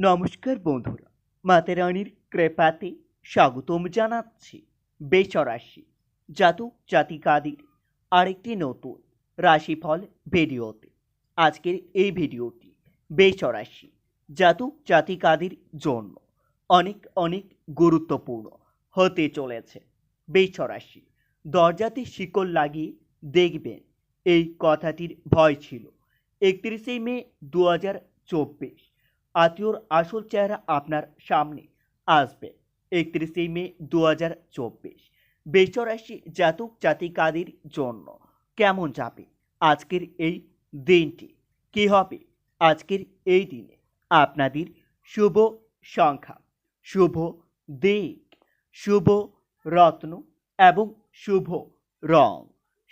নমস্কার বন্ধুরা, মাতারানির কৃপাতে স্বাগতম জানাচ্ছি বেচরাশি জাতক জাতিকাদের আরেকটি নতুন রাশিফল ভিডিওতে। আজকের এই ভিডিওটি বেচরাশি জাতক জাতিকাদের জন্য অনেক অনেক গুরুত্বপূর্ণ হতে চলেছে। বেচরাশি দরজাতে শিকল লাগিয়ে দেখবেন, এই কথাটির ভয় ছিল। 31শে মে 2024 আত্মীয়র আসল চেহারা আপনার সামনে আসবে। 31শে মে 2024 বৃষরাশি জাতক জাতিকাদের জন্য কেমন যাবে আজকের এই দিনটি? কি হবে আজকের এই দিনে আপনাদের শুভ সংখ্যা, শুভ দিক, শুভ রত্ন এবং শুভ রং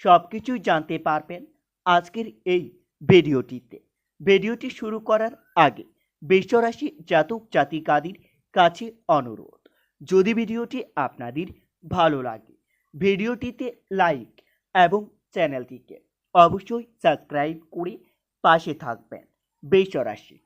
সব কিছুই জানতে পারবেন আজকের এই ভিডিওটিতে। ভিডিওটি শুরু করার আগে বৃষরাশি জাতক জাতিকাদের কাছে অনুরোধ, যদি ভিডিওটি আপনাদের ভালো লাগে ভিডিওটিতে লাইক এবং চ্যানেলটিকে অবশ্যই সাবস্ক্রাইব করে পাশে থাকবেন। বৃষরাশি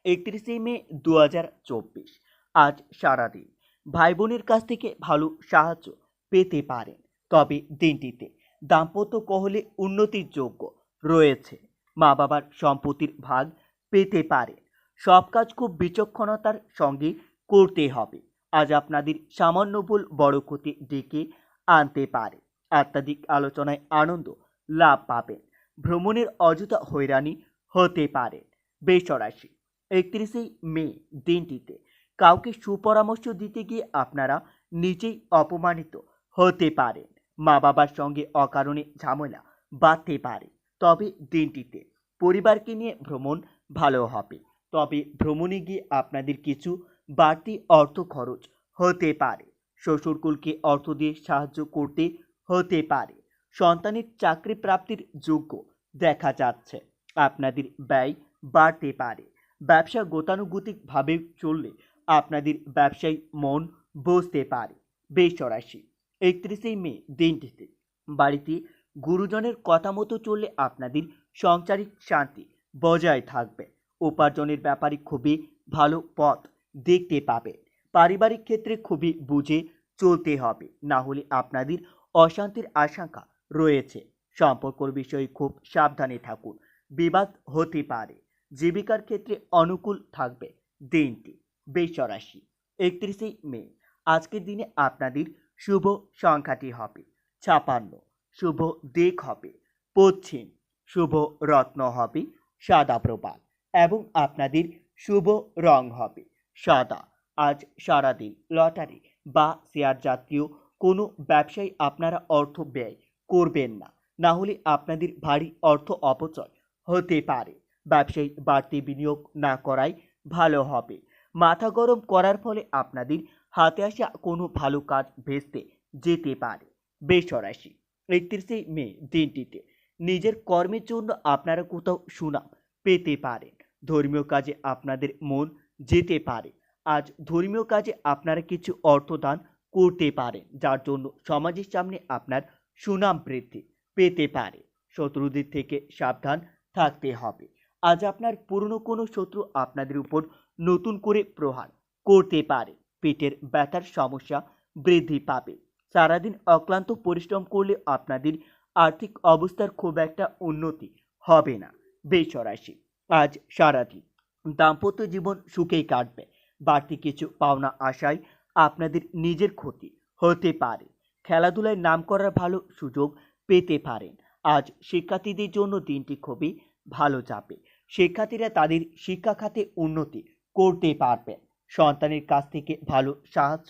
31শে মে 2024 আজ সারাদিন ভাই বোনের কাছ থেকে ভালো সাহায্য পেতে পারেন, তবে দিনটিতে দাম্পত্য কলহে উন্নতির যোগ্য রয়েছে। মা বাবার সম্পত্তির ভাগ পেতে পারেন। সব কাজ খুব বিচক্ষণতার সঙ্গে করতে হবে। আজ আপনাদের সামান্য ভুল বড় ক্ষতি ডেকে আনতে পারে। অত্যাধিক আলোচনায় আনন্দ লাভ পাবেন। ভ্রমণের অযথা হয়রানি হতে পারে। বৃষরাশি 31শে মে দিনটিতে কাউকে সুপরামর্শ দিতে গিয়ে আপনারা নিজেই অপমানিত হতে পারেন। মা বাবার সঙ্গে অকারণে ঝামেলা বাঁধতে পারে, তবে দিনটিতে পরিবারকে নিয়ে ভ্রমণ ভালো হবে। তবে ভ্রমণে গিয়ে আপনাদের কিছু বাড়তি অর্থ খরচ হতে পারে। শ্বশুরকুলকে অর্থ দিয়ে সাহায্য করতে হতে পারে। সন্তানের চাকরি প্রাপ্তির যোগ্য দেখা যাচ্ছে। আপনাদের ব্যয় বাড়তে পারে। ব্যবসা গতানুগতিকভাবে চললে আপনাদের ব্যবসায় মন বসতে পারে। বৃষরাশি 31শে মে দিনটিতে বাড়িতে গুরুজনের কথা মতো চললে আপনাদের সাংসারিক শান্তি বজায় থাকবে। উপার্জনের ব্যাপারে খুবই ভালো পথ দেখতে পাবে। পারিবারিক ক্ষেত্রে খুবই বুঝে চলতে হবে, না হলে আপনাদের অশান্তির আশঙ্কা রয়েছে। সম্পর্কর বিষয়ে খুব সাবধানে থাকুন, বিবাদ হতে পারে। জীবিকার ক্ষেত্রে অনুকূল থাকবে দিনটি। বৃষরাশি 31শে মে আজকের দিনে আপনাদের শুভ সংখ্যাটি হবে 56, শুভ দিক হবে পশ্চিম, শুভ রত্ন হবে সাদা প্রবাল এবং আপনাদের শুভ রং হবে সাদা। আজ সারাদিন লটারি বা শেয়ার জাতীয় কোনো ব্যবসায় আপনারা অর্থ ব্যয় করবেন না, না হলে আপনাদের ভারী অর্থ অপচয় হতে পারে। ব্যবসায়ী বাড়তি বিনিয়োগ না করাই ভালো হবে। মাথা গরম করার ফলে আপনাদের হাতে আসা কোনো ভালো কাজ ভেস্তে যেতে পারে। বৃষরাশি 31শে মে দিনটিতে নিজের কর্মের জন্য আপনারা কোথাও সুনাম পেতে পারেন। ধর্মীয় কাজে আপনাদের মন যেতে পারে। আজ ধর্মীয় কাজে আপনারা কিছু অর্থ দান করতে পারেন, যার জন্য সমাজের সামনে আপনার সুনাম বৃদ্ধি পেতে পারে। শত্রুদের থেকে সাবধান থাকতে হবে। আজ আপনার পুরনো কোনো শত্রু আপনাদের উপর নতুন করে প্রহার করতে পারে। পেটের ব্যথার সমস্যা বৃদ্ধি পাবে। সারাদিন অক্লান্ত পরিশ্রম করলে আপনাদের আর্থিক অবস্থার খুব একটা উন্নতি হবে না। বৃষরাশি আজ সারাদিন দাম্পত্য জীবন সুখেই কাটবে। বাড়তি কিছু পাওনা আশায় আপনাদের নিজের ক্ষতি হতে পারে। খেলাধুলায় নাম করার ভালো সুযোগ পেতে পারেন। আজ শিক্ষার্থীদের জন্য দিনটি খুবই ভালো যাবে। শিক্ষার্থীরা তাদের শিক্ষা খাতে উন্নতি করতে পারবেন। সন্তানের কাছ থেকে ভালো সাহায্য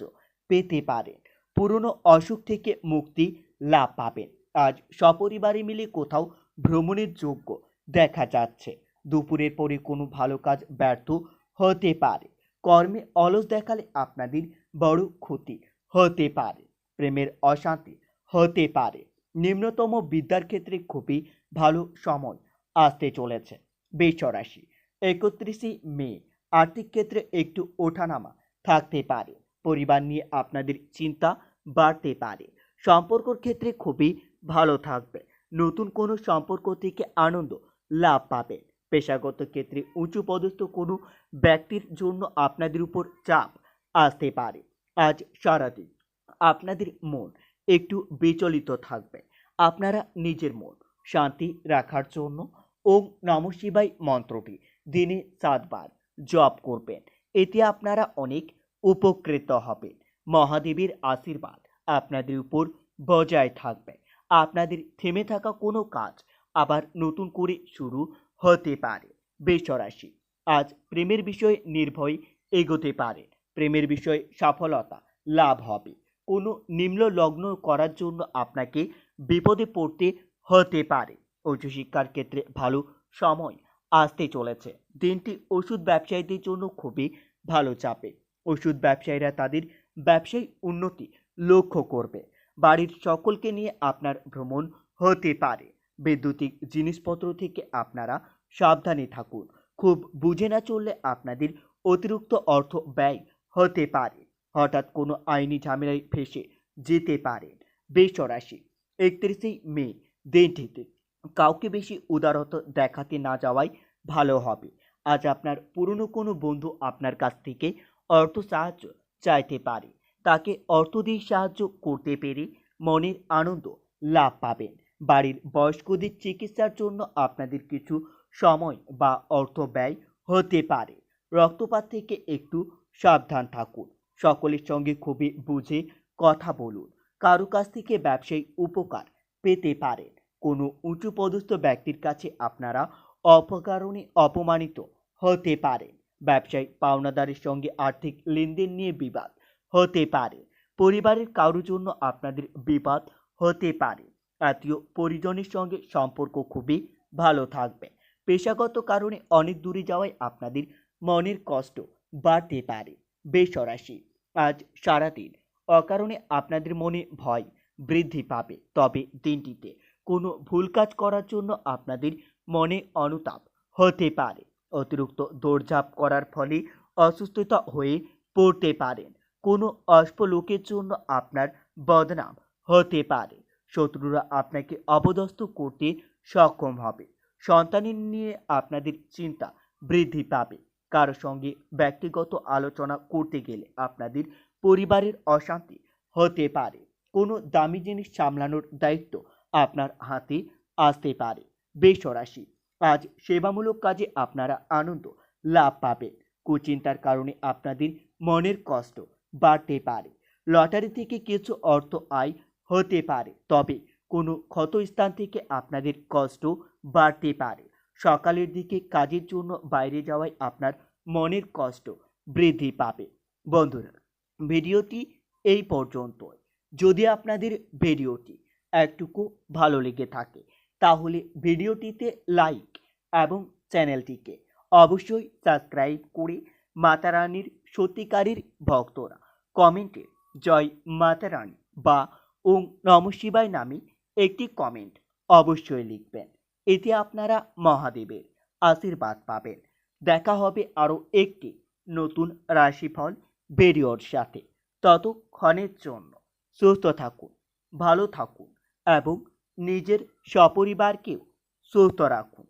পেতে পারেন। পুরনো অসুখ থেকে মুক্তি লাভ পাবেন। আজ সপরিবারে মিলে কোথাও ভ্রমণের যোগ্য দেখা যাচ্ছে। দুপুরের পরে কোনো ভালো কাজ ব্যর্থ হতে পারে। কর্মে অলস দেখালে আপনাদের বড় ক্ষতি হতে পারে। প্রেমের অশান্তি হতে পারে। নিম্নতম বিদ্যার ক্ষেত্রে খুবই ভালো সময় আসতে চলেছে। বৃষরাশি 31শে মে আর্থিক ক্ষেত্রে একটু ওঠানামা থাকতে পারে। পরিবার নিয়ে আপনাদের চিন্তা বাড়তে পারে। সম্পর্কর ক্ষেত্রে খুবই ভালো থাকবে। নতুন কোনো সম্পর্ক থেকে আনন্দ লাভ পাবেন। পেশাগত ক্ষেত্রে উঁচু পদস্থ কোনো ব্যক্তির জন্য আপনাদের উপর চাপ আসতে পারে। আজ সারাদিন আপনাদের মন একটু বিচলিত থাকবে। আপনারা নিজের মন শান্তি রাখার জন্য ওম নমঃ শিবায় মন্ত্রটি দিনে 7 বার জপ করবেন। এতে আপনারা অনেক উপকৃত হবেন। মহাদেবের আশীর্বাদ আপনাদের উপর বজায় থাকবে। আপনাদের থেমে থাকা কোনো কাজ আবার নতুন করে শুরু হতে পারে। বৃষ রাশি, আজ প্রেমের বিষয়ে নির্ভয়ে এগোতে পারেন। প্রেমের বিষয়ে সফলতা লাভ হবে। কোনো নিম্ন লগ্ন করার জন্য আপনাকে বিপদে পড়তে হতে পারে। উচ্চশিক্ষার ক্ষেত্রে ভালো সময় আসতে চলেছে। দিনটি ওষুধ ব্যবসায়ীদের জন্য খুবই ভালো যাবে। ওষুধ ব্যবসায়ীরা তাদের ব্যবসায়ী উন্নতি লক্ষ্য করবে। বাড়ির সকলকে নিয়ে আপনার ভ্রমণ হতে পারে। বৈদ্যুতিক জিনিসপত্র থেকে আপনারা সাবধানে থাকুন। খুব বুঝে না চললে আপনাদের অতিরিক্ত অর্থ ব্যয় হতে পারে। হঠাৎ কোনো আইনি ঝামেলায় ফেঁসে যেতে পারেন। বৃষ রাশি, 31শে মে দিনটিতে কাউকে বেশি উদারতা দেখাতে না যাওয়াই ভালো হবে। আজ আপনার পুরনো কোনো বন্ধু আপনার কাছ থেকে অর্থ সাহায্য চাইতে পারে। তাকে অর্থ দিয়ে সাহায্য করতে পেরে মনের আনন্দ লাভ পাবেন। বাড়ির বয়স্কদের চিকিৎসার জন্য আপনাদের কিছু সময় বা অর্থ ব্যয় হতে পারে। রক্তপাত থেকে একটু সাবধান থাকুন। সকলের সঙ্গে খুবই বুঝে কথা বলুন। কারো কাছ থেকে ব্যবসায়ী উপকার পেতে পারেন। কোনো উঁচু পদস্থ ব্যক্তির কাছে আপনারা অপকারণে অপমানিত হতে পারেন। ব্যবসায়ী পাওনাদারের সঙ্গে আর্থিক লেনদেন নিয়ে বিবাদ হতে পারে। পরিবারের কারোর জন্য আপনাদের বিবাদ হতে পারে। আত্মীয় পরিজনের সঙ্গে সম্পর্ক খুবই ভালো থাকবে। পেশাগত কারণে অনেক দূরে যাওয়ায় আপনাদের মনের কষ্ট বাড়তে পারে। বৃষ রাশি, আজ সারাদিন অকারণে আপনাদের মনে ভয় বৃদ্ধি পাবে। তবে দিনটিতে কোনো ভুল কাজ করার জন্য আপনাদের মনে অনুতাপ হতে পারে। অতিরিক্ত দৌড়ঝাঁপ করার ফলে অসুস্থতা হয়ে পড়তে পারেন। কোনো অল্প লোকের জন্য আপনার বদনাম হতে পারে। শত্রুরা আপনাকে অপদস্থ করতে সক্ষম হবে। সন্তানের নিয়ে আপনাদের চিন্তা বৃদ্ধি পাবে। কারো সঙ্গে ব্যক্তিগত আলোচনা করতে গেলে আপনাদের পরিবারের অশান্তি হতে পারে। কোনো দামি জিনিস সামলানোর দায়িত্ব আপনার হাতে আসতে পারে। বৃষ রাশি, আজ সেবামূলক কাজে আপনারা আনন্দ লাভ পাবেন। কুচিন্তার কারণে আপনাদের মনের কষ্ট বাড়তে পারে। লটারি থেকে কিছু অর্থ আয় হতে পারে। তবে কোনো ক্ষত স্থান থেকে আপনাদের কষ্ট বাড়তে পারে। সকালের দিকে কাজের জন্য বাইরে যাওয়ায় আপনার মনের কষ্ট বৃদ্ধি পাবে। বন্ধুরা, ভিডিওটি এই পর্যন্তই। যদি আপনাদের ভিডিওটি একটুকু ভালো লেগে থাকে তাহলে ভিডিওটিতে লাইক এবং চ্যানেলটিকে অবশ্যই সাবস্ক্রাইব করে মাতা রানীর সত্যিকারের ভক্তরা কমেন্টে জয় মাতা রানী বা ওম নমঃ শিবায় নামে একটি কমেন্ট অবশ্যই লিখবেন। এতে আপনারা মহাদেবের আশীর্বাদ পাবেন। দেখা হবে আরও একটি নতুন রাশিফল ভিডিওর সাথে। ততক্ষণের জন্য সুস্থ থাকুন, ভালো থাকুন এবং নিজের সপরিবারকেও সুস্থ রাখুন।